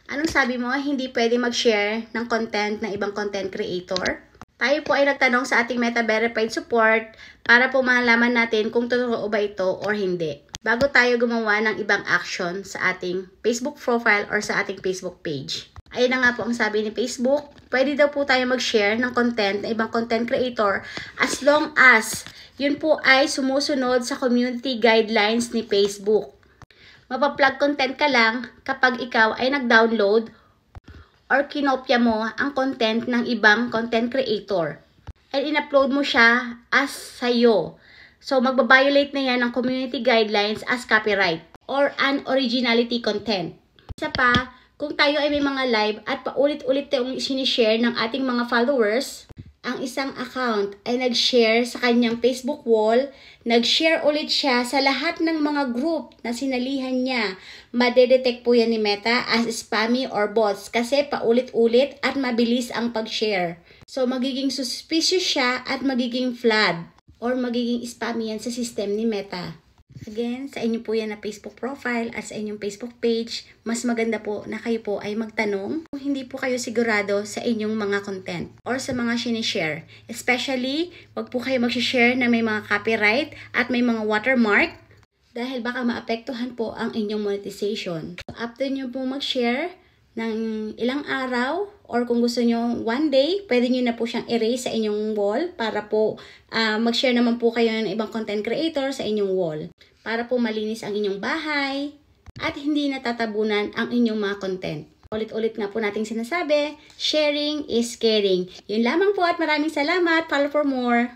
Anong sabi mo? Hindi pwede mag-share ng content ng ibang content creator? Tayo po ay nagtanong sa ating Meta Verified support para po malaman natin kung totoo ba ito or hindi. Bago tayo gumawa ng ibang action sa ating Facebook profile or sa ating Facebook page. Ayun na nga po ang sabi ni Facebook, pwede daw po tayo mag-share ng content ng ibang content creator as long as yun po ay sumusunod sa community guidelines ni Facebook. Mapaplug content ka lang kapag ikaw ay nag-download or kinopya mo ang content ng ibang content creator. And in-upload mo siya as sayo. So, magbabiolate na yan ng community guidelines as copyright or unoriginality content. Isa pa, kung tayo ay may mga live at paulit-ulit tayong sinishare ng ating mga followers, ang isang account ay nag-share sa kanyang Facebook wall, nag-share ulit siya sa lahat ng mga group na sinalihan niya. Madedetect po yan ni Meta as spammy or bots kasi paulit-ulit at mabilis ang pag-share. So, magiging suspicious siya at magiging flood or magiging spammy yan sa system ni Meta. Again, sa inyo po yan na Facebook profile at sa inyong Facebook page, mas maganda po na kayo po ay magtanong kung hindi po kayo sigurado sa inyong mga content or sa mga sinishare. Especially, wag po kayo mag-share na may mga copyright at may mga watermark dahil baka maapektuhan po ang inyong monetization. So, after nyo po mag-share ng ilang araw or kung gusto nyo one day, pwede nyo na po siyang erase sa inyong wall para po mag-share naman po kayo ng ibang content creator sa inyong wall. Para po malinis ang inyong bahay at hindi natatabunan ang inyong mga content. Ulit-ulit nga po nating sinasabi, sharing is caring. Yun lamang po at maraming salamat. Follow for more.